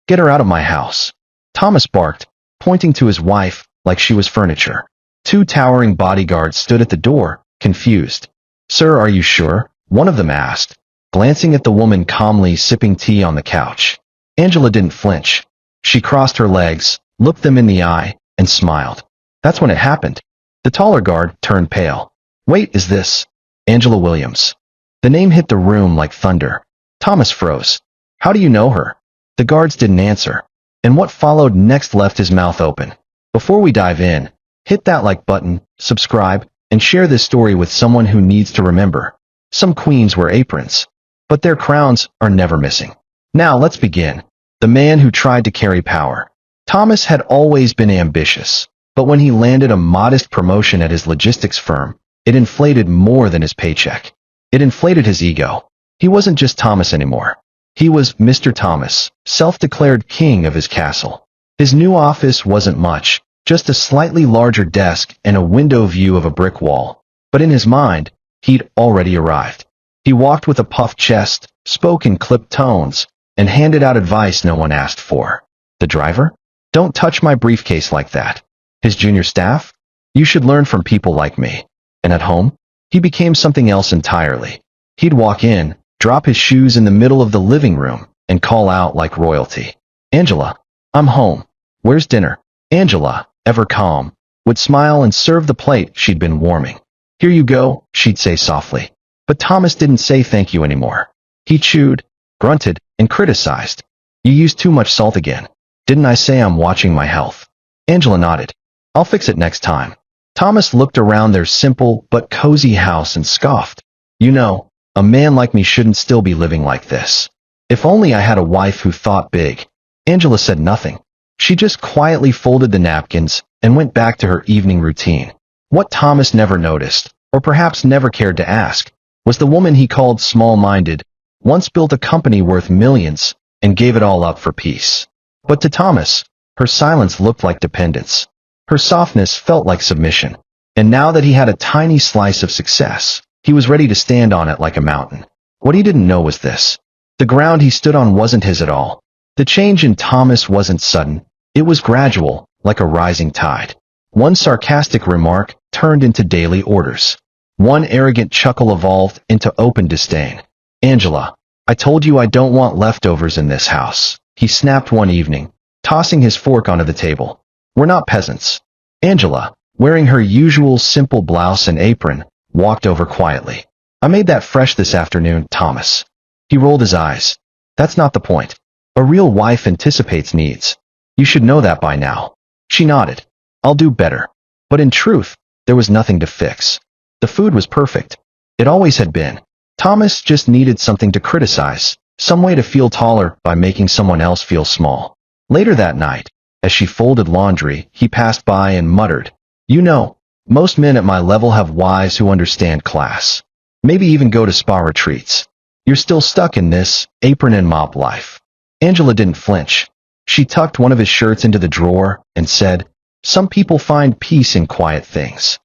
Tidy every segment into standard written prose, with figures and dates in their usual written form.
Get her out of my house. Thomas barked, pointing to his wife like she was furniture. Two towering bodyguards stood at the door, confused. Sir, are you sure? One of them asked, glancing at the woman calmly sipping tea on the couch. Angela didn't flinch. She crossed her legs, looked them in the eye, and smiled. That's when it happened. The taller guard turned pale. Wait, is this Angela Williams? The name hit the room like thunder. Thomas froze. How do you know her? The guards didn't answer, and what followed next left his mouth open. Before we dive in, hit that like button, subscribe, and share this story with someone who needs to remember. Some queens wear aprons, but their crowns are never missing. Now let's begin. The man who tried to carry power. Thomas had always been ambitious, but when he landed a modest promotion at his logistics firm, it inflated more than his paycheck. It inflated his ego. He wasn't just Thomas anymore. He was Mr. Thomas, self-declared king of his castle. His new office wasn't much, just a slightly larger desk and a window view of a brick wall. But in his mind, he'd already arrived. He walked with a puffed chest, spoke in clipped tones, and handed out advice no one asked for. The driver? Don't touch my briefcase like that. His junior staff? You should learn from people like me. And at home? He became something else entirely. He'd walk in, drop his shoes in the middle of the living room, and call out like royalty. Angela, I'm home. Where's dinner? Angela, ever calm, would smile and serve the plate she'd been warming. Here you go, she'd say softly. But Thomas didn't say thank you anymore. He chewed, grunted, and criticized. You used too much salt again. Didn't I say I'm watching my health? Angela nodded. I'll fix it next time. Thomas looked around their simple but cozy house and scoffed. You know, a man like me shouldn't still be living like this. If only I had a wife who thought big. Angela said nothing. She just quietly folded the napkins and went back to her evening routine. What Thomas never noticed, or perhaps never cared to ask, was the woman he called small-minded, once built a company worth millions, and gave it all up for peace. But to Thomas, her silence looked like dependence. Her softness felt like submission. And now that he had a tiny slice of success, he was ready to stand on it like a mountain. What he didn't know was this. The ground he stood on wasn't his at all. The change in Thomas wasn't sudden. It was gradual, like a rising tide. One sarcastic remark turned into daily orders. One arrogant chuckle evolved into open disdain. Angela, I told you I don't want leftovers in this house, he snapped one evening, tossing his fork onto the table. We're not peasants. Angela, wearing her usual simple blouse and apron, walked over quietly. I made that fresh this afternoon, Thomas. He rolled his eyes. That's not the point. A real wife anticipates needs. You should know that by now. She nodded. I'll do better. But in truth, there was nothing to fix. The food was perfect. It always had been. Thomas just needed something to criticize, some way to feel taller by making someone else feel small. Later that night, as she folded laundry, he passed by and muttered, You know, most men at my level have wives who understand class. Maybe even go to spa retreats. You're still stuck in this apron and mop life. Angela didn't flinch. She tucked one of his shirts into the drawer and said, Some people find peace in quiet things.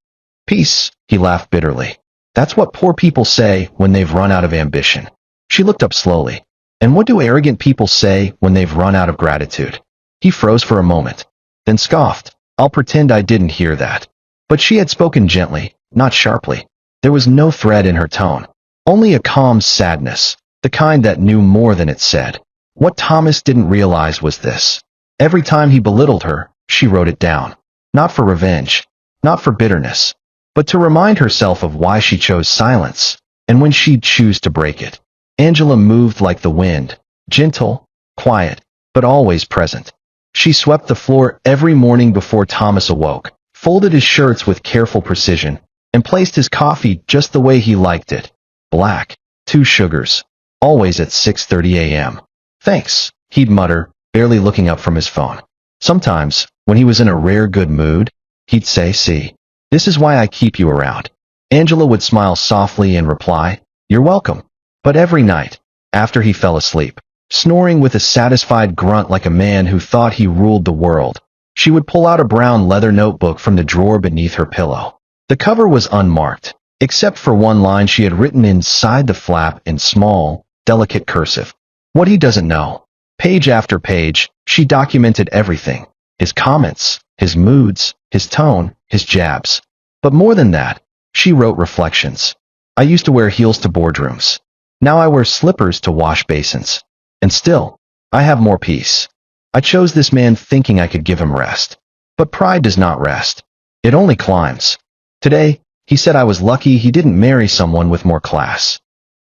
Peace, he laughed bitterly. That's what poor people say when they've run out of ambition. She looked up slowly. And what do arrogant people say when they've run out of gratitude? He froze for a moment, then scoffed. I'll pretend I didn't hear that. But she had spoken gently, not sharply. There was no threat in her tone, only a calm sadness, the kind that knew more than it said. What Thomas didn't realize was this. Every time he belittled her, she wrote it down. Not for revenge, not for bitterness, but to remind herself of why she chose silence, and when she'd choose to break it. Angela moved like the wind, gentle, quiet, but always present. She swept the floor every morning before Thomas awoke, folded his shirts with careful precision, and placed his coffee just the way he liked it. Black, 2 sugars, always at 6:30 a.m. Thanks, he'd mutter, barely looking up from his phone. Sometimes, when he was in a rare good mood, he'd say, See, this is why I keep you around. Angela would smile softly and reply, You're welcome. But every night, after he fell asleep, snoring with a satisfied grunt like a man who thought he ruled the world, she would pull out a brown leather notebook from the drawer beneath her pillow. The cover was unmarked, except for one line she had written inside the flap in small, delicate cursive. What he doesn't know. Page after page, She documented everything: his comments, his moods, his tone, his jabs. But more than that, she wrote reflections. I used to wear heels to boardrooms. Now I wear slippers to wash basins. And still, I have more peace. I chose this man thinking I could give him rest. But pride does not rest. It only climbs. Today, he said I was lucky he didn't marry someone with more class.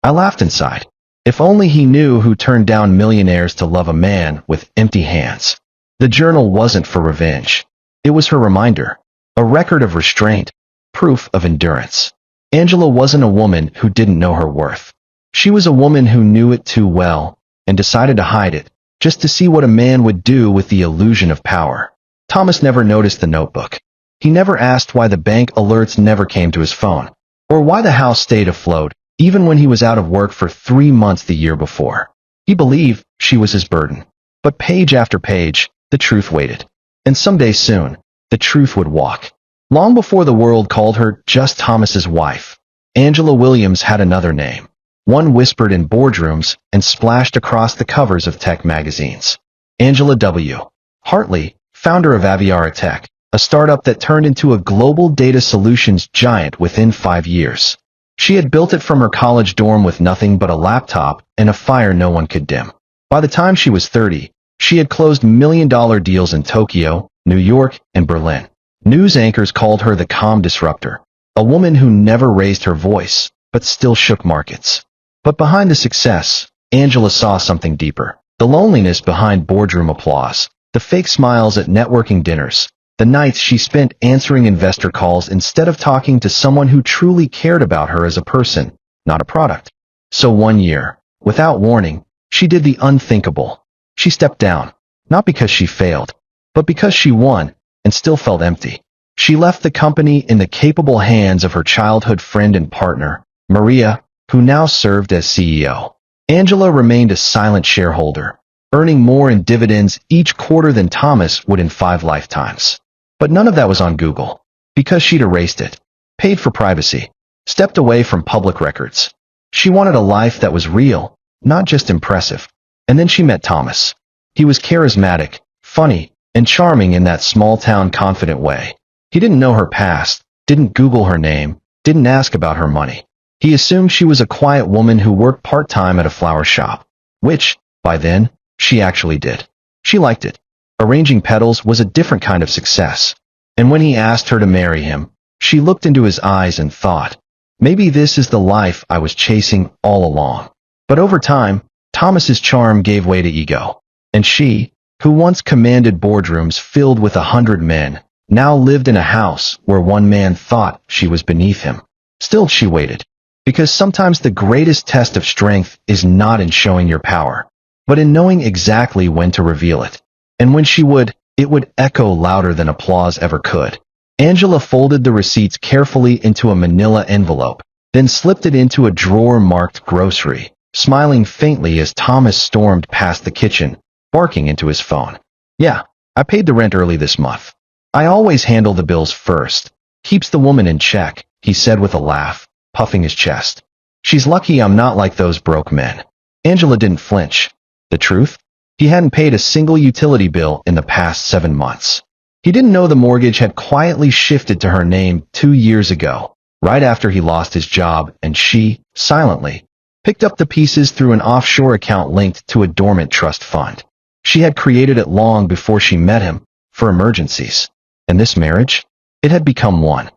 I laughed inside. If only he knew who turned down millionaires to love a man with empty hands. The journal wasn't for revenge. It was her reminder. A record of restraint. Proof of endurance. Angela wasn't a woman who didn't know her worth. She was a woman who knew it too well and decided to hide it, just to see what a man would do with the illusion of power. Thomas never noticed the notebook. He never asked why the bank alerts never came to his phone, or why the house stayed afloat, even when he was out of work for 3 months the year before. He believed she was his burden. But page after page, the truth waited. And someday soon, the truth would walk. Long before the world called her just Thomas's wife, Angela Williams had another name. One whispered in boardrooms and splashed across the covers of tech magazines. Angela W. Hartley, founder of Aviara Tech, a startup that turned into a global data solutions giant within 5 years. She had built it from her college dorm with nothing but a laptop and a fire no one could dim. By the time she was 30, she had closed million-dollar deals in Tokyo, New York, and Berlin. News anchors called her the calm disruptor, a woman who never raised her voice, but still shook markets. But behind the success, Angela saw something deeper. The loneliness behind boardroom applause, the fake smiles at networking dinners, the nights she spent answering investor calls instead of talking to someone who truly cared about her as a person, not a product. So one year, without warning, she did the unthinkable. She stepped down, not because she failed, but because she won and still felt empty. She left the company in the capable hands of her childhood friend and partner, Maria, who now served as CEO. Angela remained a silent shareholder, earning more in dividends each quarter than Thomas would in 5 lifetimes. But none of that was on Google, because she'd erased it, paid for privacy, stepped away from public records. She wanted a life that was real, not just impressive. And then she met Thomas. He was charismatic, funny, and charming in that small-town confident way. He didn't know her past, didn't Google her name, didn't ask about her money. He assumed she was a quiet woman who worked part-time at a flower shop, which, by then, she actually did. She liked it. Arranging petals was a different kind of success. And when he asked her to marry him, she looked into his eyes and thought, maybe this is the life I was chasing all along. But over time, Thomas's charm gave way to ego. And she, who once commanded boardrooms filled with 100 men, now lived in a house where one man thought she was beneath him. Still, she waited. Because sometimes the greatest test of strength is not in showing your power, but in knowing exactly when to reveal it. And when she would, it would echo louder than applause ever could. Angela folded the receipts carefully into a manila envelope, then slipped it into a drawer marked grocery, smiling faintly as Thomas stormed past the kitchen, barking into his phone. Yeah, I paid the rent early this month. I always handle the bills first. Keeps the woman in check, he said with a laugh, puffing his chest. She's lucky I'm not like those broke men. Angela didn't flinch. The truth? He hadn't paid a single utility bill in the past 7 months. He didn't know the mortgage had quietly shifted to her name 2 years ago, right after he lost his job, and she, silently, picked up the pieces through an offshore account linked to a dormant trust fund. She had created it long before she met him, for emergencies. And this marriage? It had become one.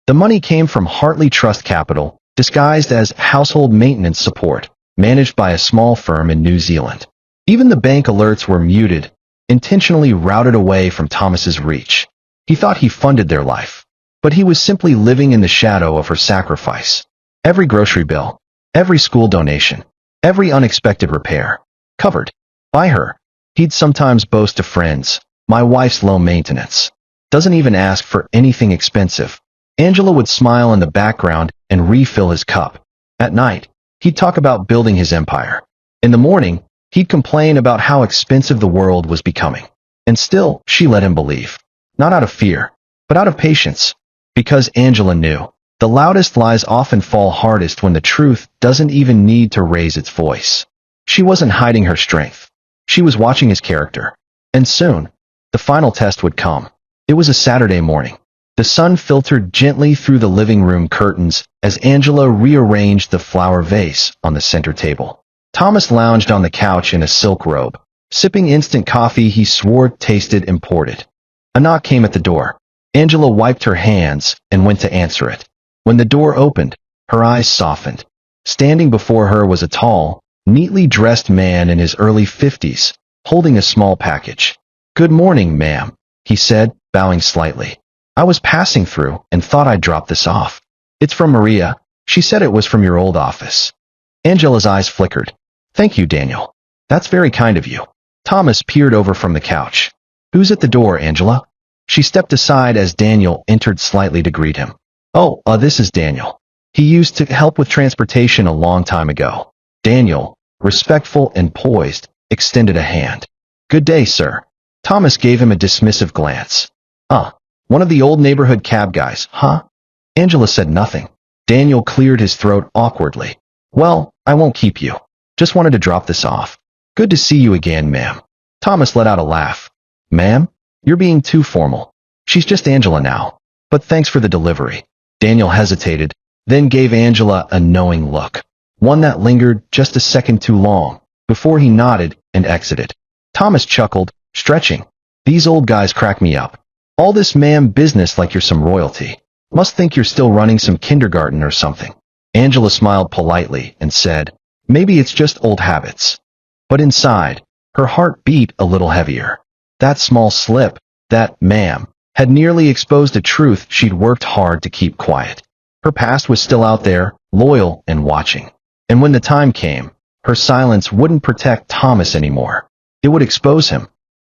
The money came from Hartley Trust Capital, disguised as household maintenance support, managed by a small firm in New Zealand. Even the bank alerts were muted, intentionally routed away from Thomas's reach. He thought he funded their life, but he was simply living in the shadow of her sacrifice. Every grocery bill, every school donation, every unexpected repair, covered by her. He'd sometimes boast to friends, my wife's low maintenance. Doesn't even ask for anything expensive. Angela would smile in the background and refill his cup. At night, he'd talk about building his empire. In the morning, he'd complain about how expensive the world was becoming. And still, she let him believe. Not out of fear, but out of patience. Because Angela knew, the loudest lies often fall hardest when the truth doesn't even need to raise its voice. She wasn't hiding her strength. She was watching his character. And soon, the final test would come. It was a Saturday morning. The sun filtered gently through the living room curtains as Angela rearranged the flower vase on the center table. Thomas lounged on the couch in a silk robe, sipping instant coffee he swore tasted imported. A knock came at the door. Angela wiped her hands and went to answer it. When the door opened, her eyes softened. Standing before her was a tall, neatly dressed man in his early 50s, holding a small package. "Good morning, ma'am," he said, bowing slightly. "I was passing through and thought I'd drop this off. It's from Maria. She said it was from your old office." Angela's eyes flickered. "Thank you, Daniel. That's very kind of you." Thomas peered over from the couch. "Who's at the door, Angela?" She stepped aside as Daniel entered slightly to greet him. "Oh, this is Daniel. He used to help with transportation a long time ago." Daniel, respectful and poised, extended a hand. "Good day, sir." Thomas gave him a dismissive glance. One of the old neighborhood cab guys, huh?" Angela said nothing. Daniel cleared his throat awkwardly. "Well, I won't keep you. Just wanted to drop this off." "Good to see you again, ma'am." Thomas let out a laugh. "Ma'am? You're being too formal. She's just Angela now. But thanks for the delivery." Daniel hesitated, then gave Angela a knowing look. One that lingered just a second too long, before he nodded and exited. Thomas chuckled, stretching. "These old guys crack me up. All this ma'am business like you're some royalty. Must think you're still running some kindergarten or something." Angela smiled politely and said, "Maybe it's just old habits." But inside, her heart beat a little heavier. That small slip, that "ma'am," had nearly exposed a truth she'd worked hard to keep quiet. Her past was still out there, loyal and watching. And when the time came, her silence wouldn't protect Thomas anymore. It would expose him.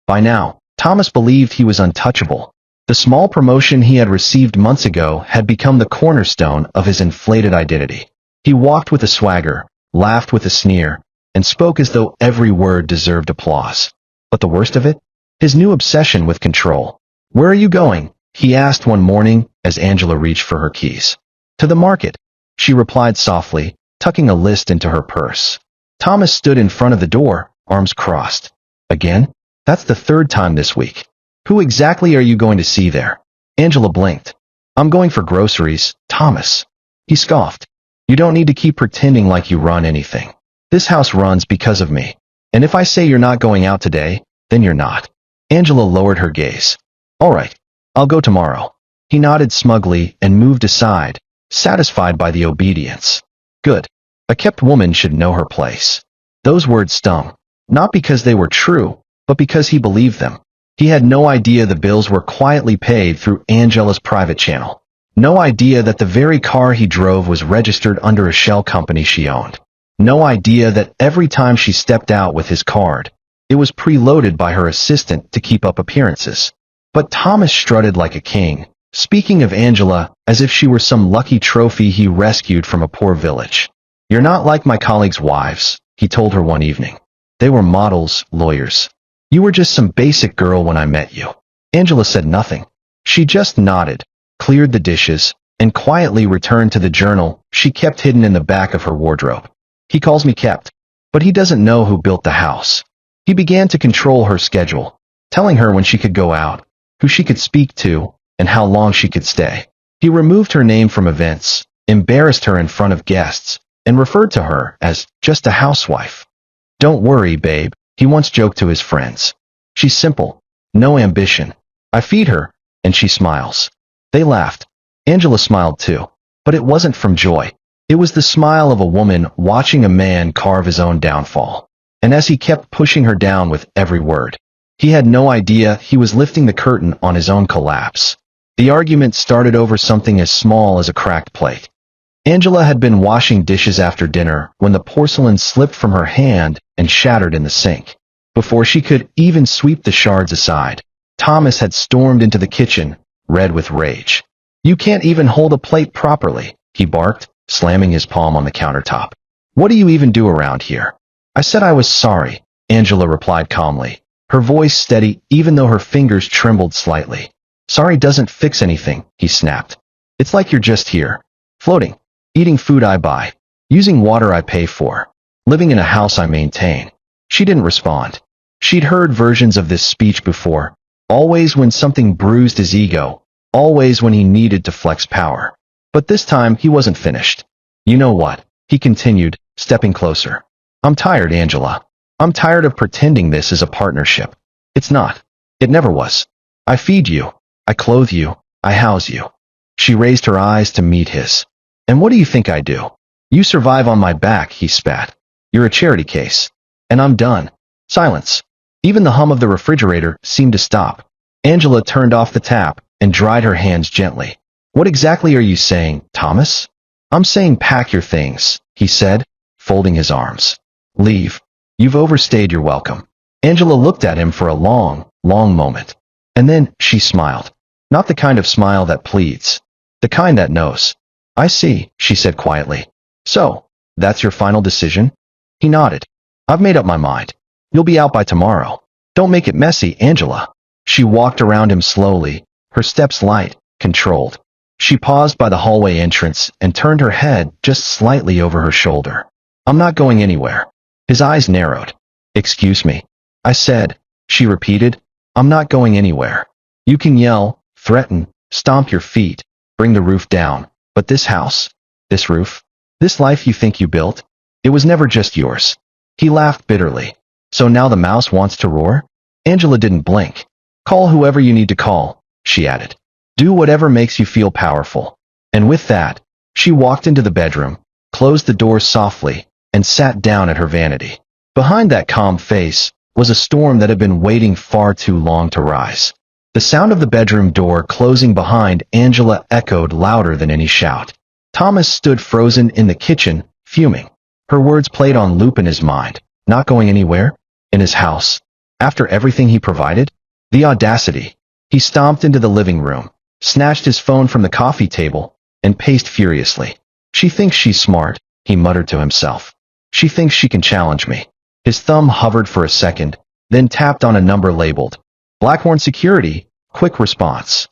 By now, Thomas believed he was untouchable. The small promotion he had received months ago had become the cornerstone of his inflated identity. He walked with a swagger, laughed with a sneer, and spoke as though every word deserved applause. But the worst of it? His new obsession with control. "Where are you going?" he asked one morning as Angela reached for her keys. "To the market," she replied softly, tucking a list into her purse. Thomas stood in front of the door, arms crossed. "Again? That's the third time this week. Who exactly are you going to see there?" Angela blinked. "I'm going for groceries, Thomas." He scoffed. "You don't need to keep pretending like you run anything. This house runs because of me. And if I say you're not going out today, then you're not." Angela lowered her gaze. "All right, I'll go tomorrow." He nodded smugly and moved aside, satisfied by the obedience. Good. A kept woman should know her place. Those words stung, not because they were true, but because he believed them. He had no idea the bills were quietly paid through Angela's private channel. No idea that the very car he drove was registered under a shell company she owned. No idea that every time she stepped out with his card, it was preloaded by her assistant to keep up appearances. But Thomas strutted like a king, speaking of Angela as if she were some lucky trophy he rescued from a poor village. "You're not like my colleagues' wives," he told her one evening. "They were models, lawyers. You were just some basic girl when I met you." Angela said nothing. She just nodded, cleared the dishes, and quietly returned to the journal she kept hidden in the back of her wardrobe. "He calls me kept, but he doesn't know who built the house." He began to control her schedule, telling her when she could go out, who she could speak to, and how long she could stay. He removed her name from events, embarrassed her in front of guests, and referred to her as just a housewife. "Don't worry, babe," he once joked to his friends. "She's simple, no ambition. I feed her, and she smiles." They laughed. Angela smiled too, but it wasn't from joy. It was the smile of a woman watching a man carve his own downfall. And as he kept pushing her down with every word, he had no idea he was lifting the curtain on his own collapse. The argument started over something as small as a cracked plate. Angela had been washing dishes after dinner when the porcelain slipped from her hand and shattered in the sink. Before she could even sweep the shards aside, Thomas had stormed into the kitchen, red with rage. "You can't even hold a plate properly," he barked, slamming his palm on the countertop. "What do you even do around here?" "I said I was sorry," Angela replied calmly, her voice steady even though her fingers trembled slightly. "Sorry doesn't fix anything," he snapped. "It's like you're just here, floating, eating food I buy, using water I pay for, living in a house I maintain." She didn't respond. She'd heard versions of this speech before, always when something bruised his ego, always when he needed to flex power. But this time he wasn't finished. You know what? He continued, stepping closer. I'm tired, Angela. I'm tired of pretending this is a partnership. It's not. It never was. I feed you. I clothe you. I house you. She raised her eyes to meet his. And what do you think I do? You survive on my back, he spat. You're a charity case. And I'm done. Silence. Even the hum of the refrigerator seemed to stop. Angela turned off the tap and dried her hands gently. What exactly are you saying, Thomas? I'm saying pack your things, he said, folding his arms. Leave. You've overstayed your welcome. Angela looked at him for a long, long moment. And then she smiled. Not the kind of smile that pleads. The kind that knows. I see, she said quietly. So, that's your final decision? He nodded. I've made up my mind. You'll be out by tomorrow. Don't make it messy, Angela. She walked around him slowly, her steps light, controlled. She paused by the hallway entrance and turned her head just slightly over her shoulder. I'm not going anywhere. His eyes narrowed. Excuse me. I said, she repeated. I'm not going anywhere. You can yell, threaten, stomp your feet, bring the roof down, but this house, this roof, this life you think you built, it was never just yours. He laughed bitterly. So now the mouse wants to roar? Angela didn't blink. Call whoever you need to call, she added. Do whatever makes you feel powerful. And with that, she walked into the bedroom, closed the door softly, and sat down at her vanity. Behind that calm face was a storm that had been waiting far too long to rise. The sound of the bedroom door closing behind Angela echoed louder than any shout. Thomas stood frozen in the kitchen, fuming. Her words played on loop in his mind. Not going anywhere? In his house? After everything he provided? The audacity. He stomped into the living room, snatched his phone from the coffee table, and paced furiously. She thinks she's smart, he muttered to himself. She thinks she can challenge me. His thumb hovered for a second, then tapped on a number labeled Blackhorn Security, quick response.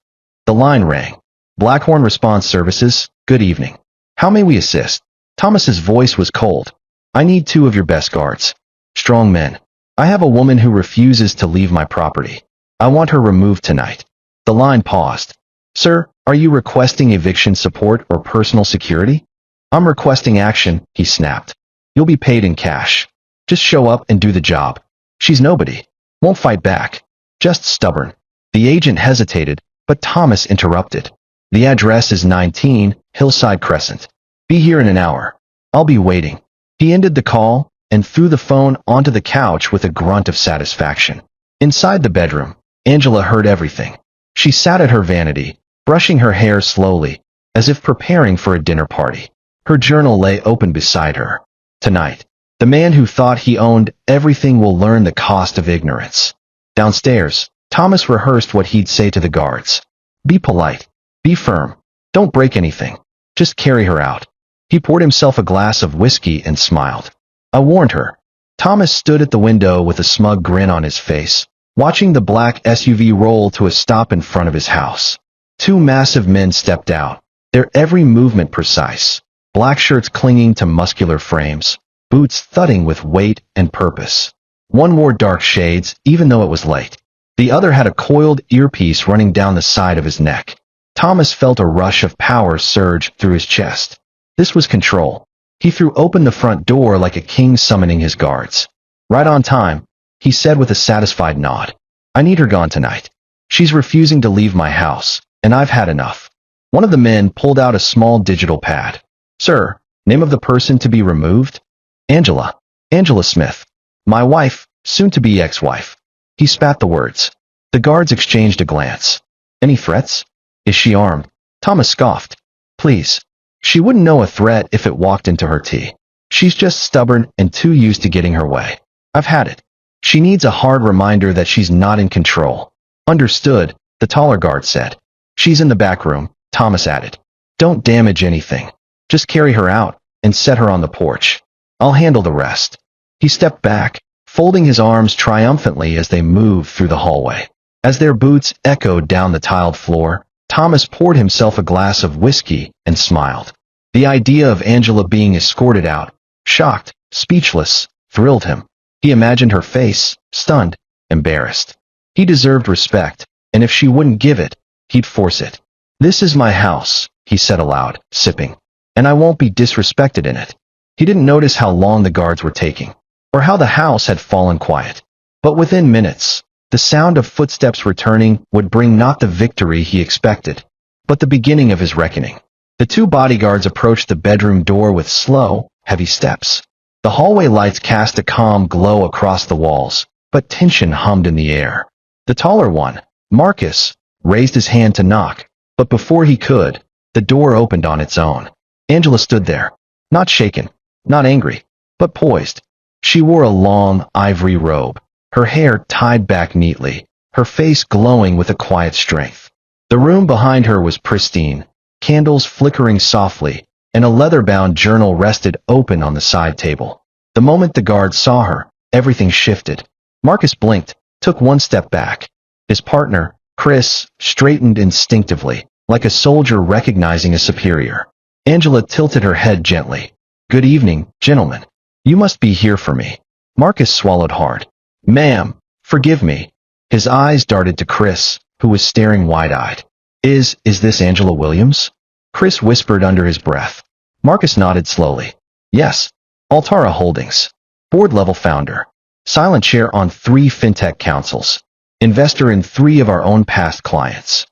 The line rang. Blackhorn Response Services, good evening. How may we assist? Thomas's voice was cold. I need 2 of your best guards. Strong men. I have a woman who refuses to leave my property. I want her removed tonight. The line paused. Sir, are you requesting eviction support or personal security? I'm requesting action, he snapped. You'll be paid in cash. Just show up and do the job. She's nobody. Won't fight back. Just stubborn. The agent hesitated, but Thomas interrupted. The address is 19 Hillside Crescent. Be here in an hour. I'll be waiting. He ended the call and threw the phone onto the couch with a grunt of satisfaction. Inside the bedroom, Angela heard everything. She sat at her vanity, brushing her hair slowly, as if preparing for a dinner party. Her journal lay open beside her. Tonight, the man who thought he owned everything will learn the cost of ignorance. Downstairs, Thomas rehearsed what he'd say to the guards. Be polite. Be firm. Don't break anything. Just carry her out. He poured himself a glass of whiskey and smiled. I warned her. Thomas stood at the window with a smug grin on his face, watching the black SUV roll to a stop in front of his house. 2 massive men stepped out, their every movement precise, black shirts clinging to muscular frames, boots thudding with weight and purpose. One wore dark shades, even though it was late. The other had a coiled earpiece running down the side of his neck. Thomas felt a rush of power surge through his chest. This was control. He threw open the front door like a king summoning his guards. Right on time, he said with a satisfied nod. I need her gone tonight. She's refusing to leave my house, and I've had enough. One of the men pulled out a small digital pad. Sir, name of the person to be removed? Angela. Angela Smith. My wife, soon-to-be ex-wife. He spat the words. The guards exchanged a glance. Any threats? Is she armed? Thomas scoffed. Please. She wouldn't know a threat if it walked into her tea. She's just stubborn and too used to getting her way. I've had it. She needs a hard reminder that she's not in control. Understood, the taller guard said. She's in the back room, Thomas added. Don't damage anything. Just carry her out and set her on the porch. I'll handle the rest. He stepped back, folding his arms triumphantly as they moved through the hallway. As their boots echoed down the tiled floor, Thomas poured himself a glass of whiskey and smiled. The idea of Angela being escorted out, shocked, speechless, thrilled him. He imagined her face, stunned, embarrassed. He deserved respect, and if she wouldn't give it, he'd force it. "This is my house," he said aloud, sipping, "and I won't be disrespected in it." He didn't notice how long the guards were taking, or how the house had fallen quiet. But within minutes, the sound of footsteps returning would bring not the victory he expected, but the beginning of his reckoning. The two bodyguards approached the bedroom door with slow, heavy steps. The hallway lights cast a calm glow across the walls, but tension hummed in the air. The taller one, Marcus, raised his hand to knock, but before he could, the door opened on its own. Angela stood there, not shaken, not angry, but poised. She wore a long, ivory robe, her hair tied back neatly, her face glowing with a quiet strength. The room behind her was pristine, candles flickering softly, and a leather-bound journal rested open on the side table. The moment the guards saw her, everything shifted. Marcus blinked, took one step back. His partner, Chris, straightened instinctively, like a soldier recognizing a superior. Angela tilted her head gently. "Good evening, gentlemen. You must be here for me." Marcus swallowed hard. "Ma'am, forgive me." His eyes darted to Chris, who was staring wide-eyed. Is this Angela Williams?" Chris whispered under his breath. Marcus nodded slowly. "Yes, Altara Holdings. Board-level founder. Silent chair on 3 fintech councils. Investor in 3 of our own past clients."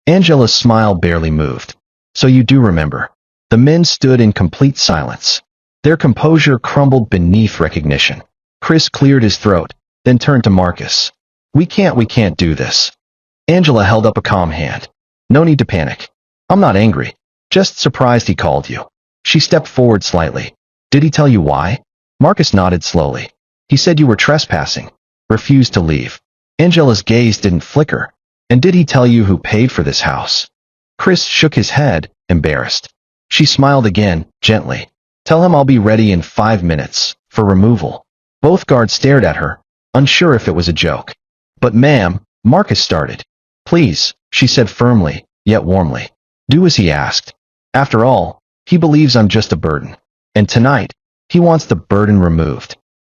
Angela's smile barely moved. "So you do remember." The men stood in complete silence. Their composure crumbled beneath recognition. Chris cleared his throat, then turned to Marcus. We can't do this." Angela held up a calm hand. "No need to panic. I'm not angry. Just surprised he called you." She stepped forward slightly. "Did he tell you why?" Marcus nodded slowly. "He said you were trespassing. Refused to leave." Angela's gaze didn't flicker. "And did he tell you who paid for this house?" Chris shook his head, embarrassed. She smiled again, gently. "Tell him I'll be ready in 5 minutes, for removal." Both guards stared at her, unsure if it was a joke. "But ma'am," Marcus started. "Please," she said firmly, yet warmly. "Do as he asked. After all, he believes I'm just a burden. And tonight, he wants the burden removed."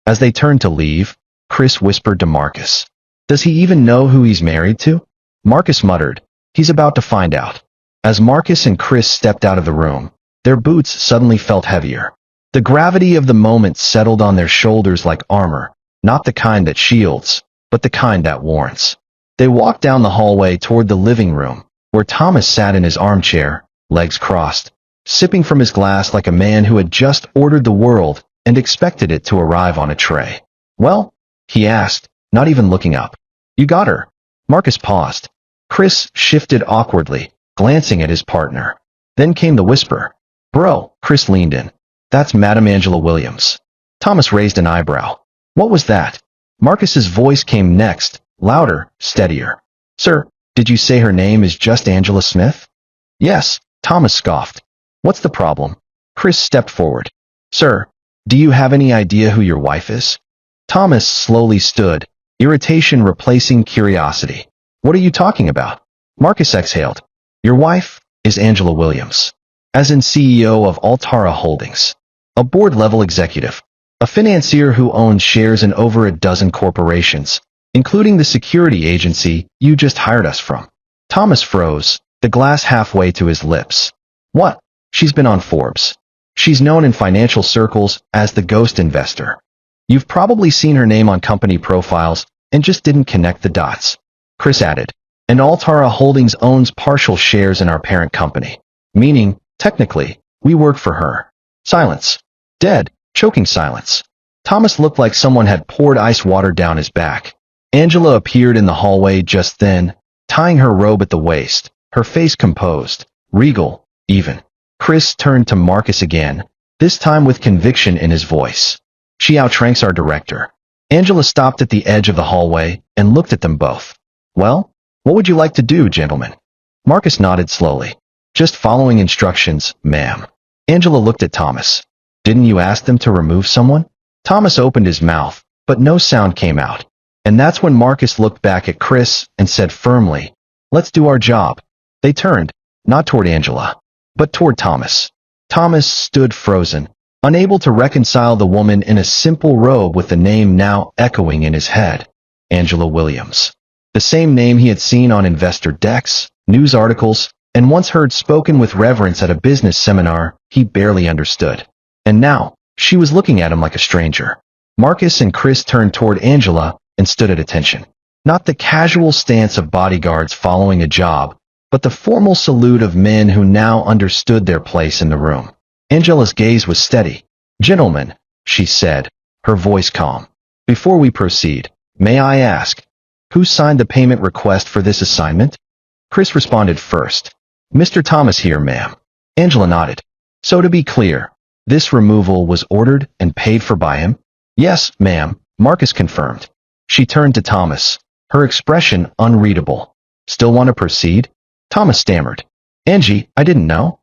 As they turned to leave, Chris whispered to Marcus. "Does he even know who he's married to?" Marcus muttered, "He's about to find out." As Marcus and Chris stepped out of the room, their boots suddenly felt heavier. The gravity of the moment settled on their shoulders like armor, not the kind that shields, but the kind that warrants. They walked down the hallway toward the living room, where Thomas sat in his armchair, legs crossed, sipping from his glass like a man who had just ordered the world and expected it to arrive on a tray. "Well?" he asked, not even looking up. "You got her." Marcus paused. Chris shifted awkwardly, glancing at his partner. Then came the whisper. "Bro," Chris leaned in. "That's Madam Angela Williams." Thomas raised an eyebrow. "What was that?" Marcus's voice came next, louder, steadier. "Sir, did you say her name is just Angela Smith?" "Yes," Thomas scoffed. "What's the problem?" Chris stepped forward. "Sir, do you have any idea who your wife is?" Thomas slowly stood, irritation replacing curiosity. "What are you talking about?" Marcus exhaled. "Your wife is Angela Williams, as in CEO of Altara Holdings, a board-level executive, a financier who owns shares in over a dozen corporations, including the security agency you just hired us from." Thomas froze, the glass halfway to his lips. "What? She's been on Forbes. She's known in financial circles as the ghost investor. You've probably seen her name on company profiles and just didn't connect the dots." Chris added, "And Altara Holdings owns partial shares in our parent company, meaning, technically, we work for her." Silence. Dead, choking silence. Thomas looked like someone had poured ice water down his back. Angela appeared in the hallway just then, tying her robe at the waist, her face composed, regal, even. Chris turned to Marcus again, this time with conviction in his voice. "She outranks our director." Angela stopped at the edge of the hallway and looked at them both. "Well, what would you like to do, gentlemen?" Marcus nodded slowly. "Just following instructions, ma'am." Angela looked at Thomas. "Didn't you ask them to remove someone?" Thomas opened his mouth, but no sound came out. And that's when Marcus looked back at Chris and said firmly, "Let's do our job." They turned, not toward Angela, but toward Thomas. Thomas stood frozen, unable to reconcile the woman in a simple robe with the name now echoing in his head. Angela Williams. The same name he had seen on investor decks, news articles, and once heard spoken with reverence at a business seminar he barely understood. And now, she was looking at him like a stranger. Marcus and Chris turned toward Angela and stood at attention. Not the casual stance of bodyguards following a job, but the formal salute of men who now understood their place in the room. Angela's gaze was steady. "Gentlemen," she said, her voice calm. "Before we proceed, may I ask, who signed the payment request for this assignment?" Chris responded first. "Mr. Thomas here, ma'am." Angela nodded. "So to be clear, this removal was ordered and paid for by him?" "Yes, ma'am," Marcus confirmed. She turned to Thomas, her expression unreadable. "Still want to proceed?" Thomas stammered. "Angie, I didn't know."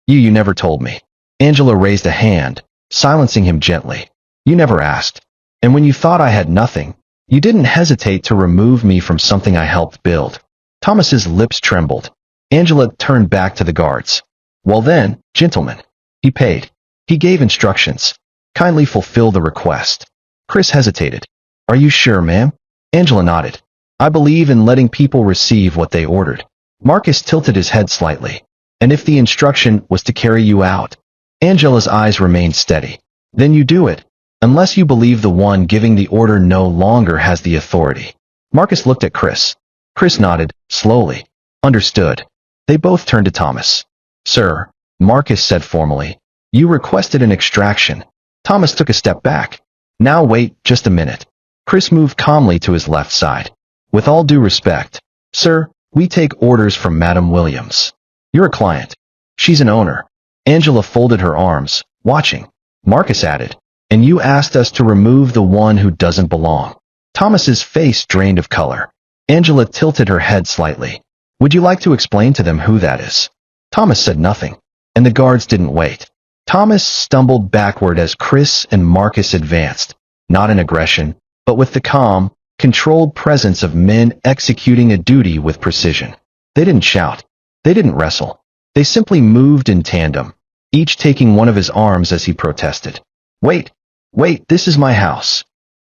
You never told me." Angela raised a hand, silencing him gently. "You never asked. And when you thought I had nothing, you didn't hesitate to remove me from something I helped build." Thomas's lips trembled. Angela turned back to the guards. "Well then, gentlemen, he paid. He gave instructions. Kindly fulfill the request." Chris hesitated. "Are you sure, ma'am?" Angela nodded. "I believe in letting people receive what they ordered." Marcus tilted his head slightly. "And if the instruction was to carry you out?" Angela's eyes remained steady. "Then you do it, unless you believe the one giving the order no longer has the authority." Marcus looked at Chris. Chris nodded, slowly. "Understood." They both turned to Thomas. "Sir," Marcus said formally, "you requested an extraction." Thomas took a step back. "Now wait just a minute." Chris moved calmly to his left side. "With all due respect, sir, we take orders from Madam Williams. You're a client. She's an owner." Angela folded her arms, watching. Marcus added, "And you asked us to remove the one who doesn't belong." Thomas's face drained of color. Angela tilted her head slightly. "Would you like to explain to them who that is?" Thomas said nothing, and the guards didn't wait. Thomas stumbled backward as Chris and Marcus advanced, not in aggression, but with the calm, controlled presence of men executing a duty with precision. They didn't shout. They didn't wrestle. They simply moved in tandem, each taking one of his arms as he protested. Wait, this is my house."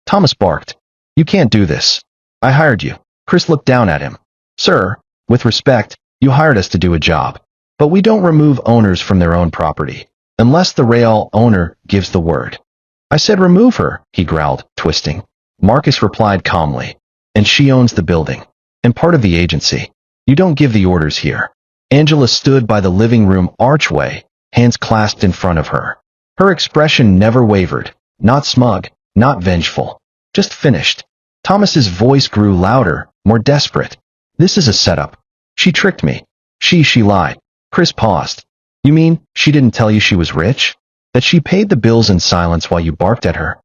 Thomas barked. "You can't do this. I hired you." Chris looked down at him. "Sir, with respect, you hired us to do a job. But we don't remove owners from their own property, unless the real owner gives the word." "I said remove her," he growled, twisting. Marcus replied calmly. "And she owns the building, and part of the agency. You don't give the orders here." Angela stood by the living room archway, hands clasped in front of her. Her expression never wavered, not smug, not vengeful, just finished. Thomas's voice grew louder, more desperate. "This is a setup. She tricked me. She lied." Chris paused. "You mean she didn't tell you she was rich? That she paid the bills in silence while you barked at her?"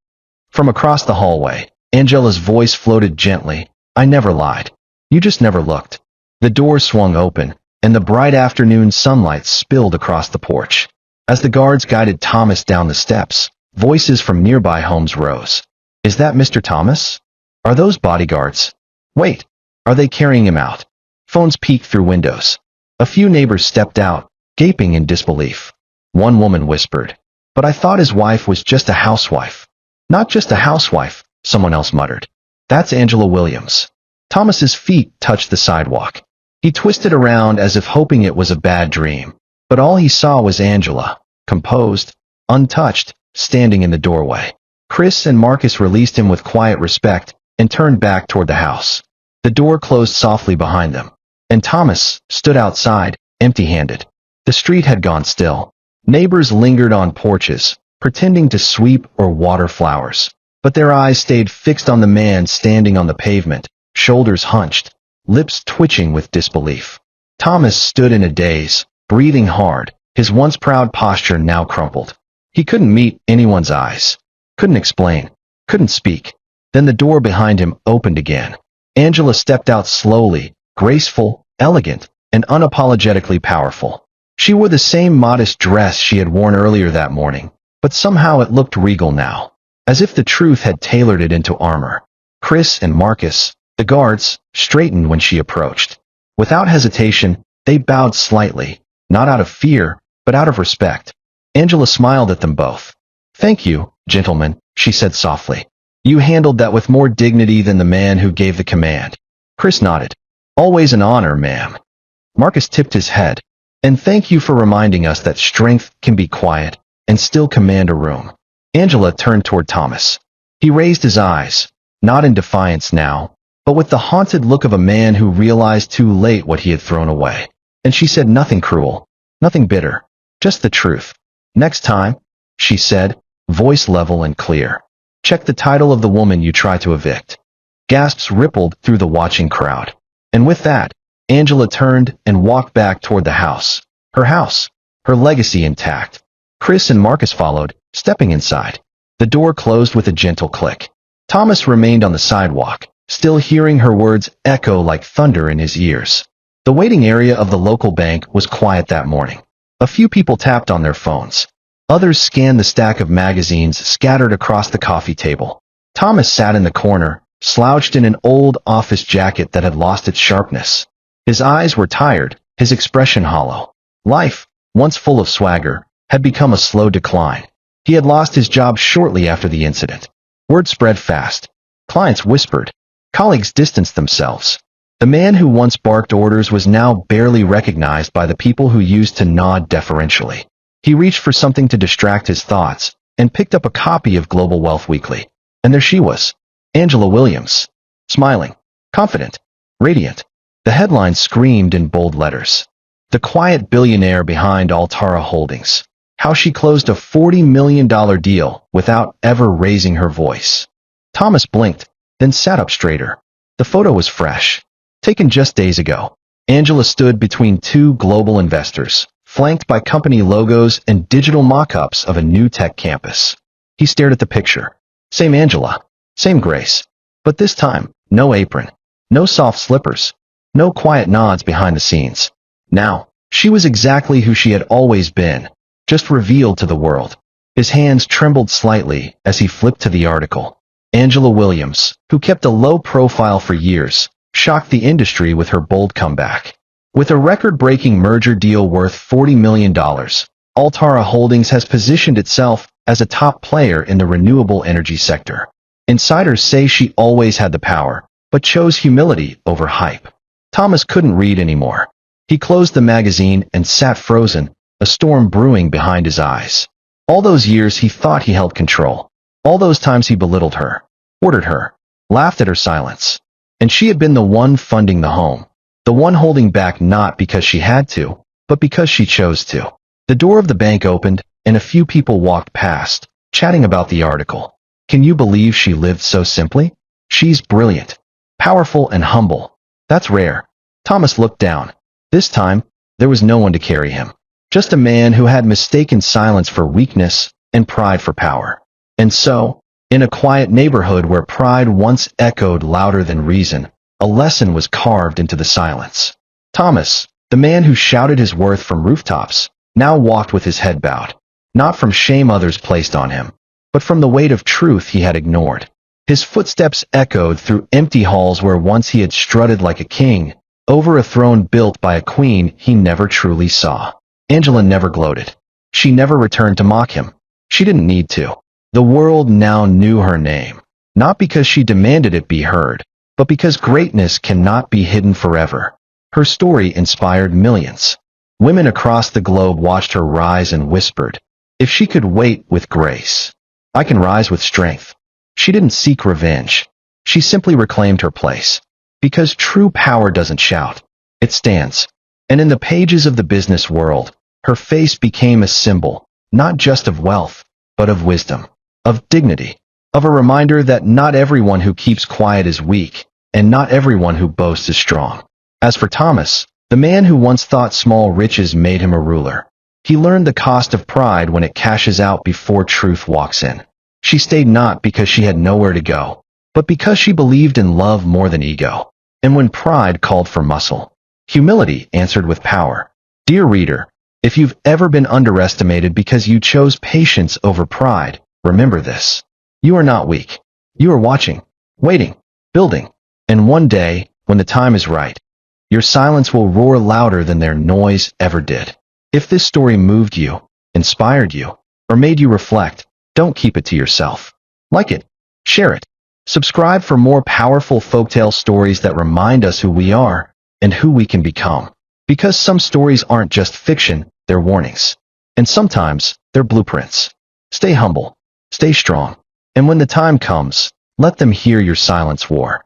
From across the hallway, Angela's voice floated gently. "I never lied. You just never looked." The door swung open, and the bright afternoon sunlight spilled across the porch. As the guards guided Thomas down the steps, voices from nearby homes rose. "Is that Mr. Thomas? Are those bodyguards? Wait, are they carrying him out?" Phones peeked through windows. A few neighbors stepped out, gaping in disbelief. One woman whispered, "But I thought his wife was just a housewife." "Not just a housewife," someone else muttered. "That's Angela Williams." Thomas's feet touched the sidewalk. He twisted around as if hoping it was a bad dream, but all he saw was Angela, composed, untouched, standing in the doorway. Chris and Marcus released him with quiet respect and turned back toward the house. The door closed softly behind them, and Thomas stood outside, empty-handed. The street had gone still. Neighbors lingered on porches, pretending to sweep or water flowers, but their eyes stayed fixed on the man standing on the pavement, shoulders hunched, lips twitching with disbelief. Thomas stood in a daze, breathing hard, his once proud posture now crumpled. He couldn't meet anyone's eyes, couldn't explain, couldn't speak. Then the door behind him opened again. Angela stepped out slowly, graceful, elegant, and unapologetically powerful. She wore the same modest dress she had worn earlier that morning, but somehow it looked regal now, as if the truth had tailored it into armor. Chris and Marcus, the guards, straightened when she approached. Without hesitation, they bowed slightly, not out of fear, but out of respect. Angela smiled at them both. "Thank you, gentlemen," she said softly. "You handled that with more dignity than the man who gave the command." Chris nodded. "Always an honor, ma'am." Marcus tipped his head. "And thank you for reminding us that strength can be quiet and still command a room." Angela turned toward Thomas. He raised his eyes, not in defiance now, but with the haunted look of a man who realized too late what he had thrown away. And she said nothing cruel, nothing bitter, just the truth. "Next time," she said, voice level and clear, "check the title of the woman you try to evict." Gasps rippled through the watching crowd. And with that, Angela turned and walked back toward the house. Her legacy intact. Chris and Marcus followed, stepping inside. The door closed with a gentle click. Thomas remained on the sidewalk, still hearing her words echo like thunder in his ears. The waiting area of the local bank was quiet that morning. A few people tapped on their phones. Others scanned the stack of magazines scattered across the coffee table. Thomas sat in the corner, slouched in an old office jacket that had lost its sharpness. His eyes were tired, his expression hollow. Life, once full of swagger, had become a slow decline. He had lost his job shortly after the incident. Word spread fast. Clients whispered. Colleagues distanced themselves. The man who once barked orders was now barely recognized by the people who used to nod deferentially. He reached for something to distract his thoughts and picked up a copy of Global Wealth Weekly. And there she was, Angela Williams, smiling, confident, radiant. The headline screamed in bold letters. The quiet billionaire behind Altara Holdings. How she closed a $40 million deal without ever raising her voice. Thomas blinked, then sat up straighter. The photo was fresh. Taken just days ago. Angela stood between two global investors, flanked by company logos and digital mock-ups of a new tech campus. He stared at the picture. Same Angela, same grace. But this time, no apron, no soft slippers, no quiet nods behind the scenes. Now, she was exactly who she had always been, just revealed to the world. His hands trembled slightly as he flipped to the article. Angela Williams, who kept a low profile for years, shocked the industry with her bold comeback. With a record-breaking merger deal worth $40 million, Altara Holdings has positioned itself as a top player in the renewable energy sector. Insiders say she always had the power, but chose humility over hype. Thomas couldn't read anymore. He closed the magazine and sat frozen, a storm brewing behind his eyes. All those years he thought he held control. All those times he belittled her, ordered her, laughed at her silence. And she had been the one funding the home. The one holding back not because she had to, but because she chose to. The door of the bank opened, and a few people walked past, chatting about the article. Can you believe she lived so simply? She's brilliant, powerful and humble. That's rare. Thomas looked down. This time, there was no one to carry him. Just a man who had mistaken silence for weakness and pride for power. And so, in a quiet neighborhood where pride once echoed louder than reason, a lesson was carved into the silence. Thomas, the man who shouted his worth from rooftops, now walked with his head bowed. Not from shame others placed on him, but from the weight of truth he had ignored. His footsteps echoed through empty halls where once he had strutted like a king, over a throne built by a queen he never truly saw. Angela never gloated. She never returned to mock him. She didn't need to. The world now knew her name, not because she demanded it be heard, but because greatness cannot be hidden forever. Her story inspired millions. Women across the globe watched her rise and whispered, if she could wait with grace, I can rise with strength. She didn't seek revenge. She simply reclaimed her place. Because true power doesn't shout, it stands. And in the pages of the business world, her face became a symbol, not just of wealth, but of wisdom, of dignity, of a reminder that not everyone who keeps quiet is weak, and not everyone who boasts is strong. As for Thomas, the man who once thought small riches made him a ruler, he learned the cost of pride when it cashes out before truth walks in. She stayed not because she had nowhere to go, but because she believed in love more than ego. And when pride called for muscle, humility answered with power. Dear reader, if you've ever been underestimated because you chose patience over pride, remember this. You are not weak. You are watching, waiting, building, and one day, when the time is right, your silence will roar louder than their noise ever did. If this story moved you, inspired you, or made you reflect, don't keep it to yourself. Like it, share it. Subscribe for more powerful folktale stories that remind us who we are and who we can become. Because some stories aren't just fiction, they're warnings. And sometimes, they're blueprints. Stay humble, stay strong, and when the time comes, let them hear your silence war.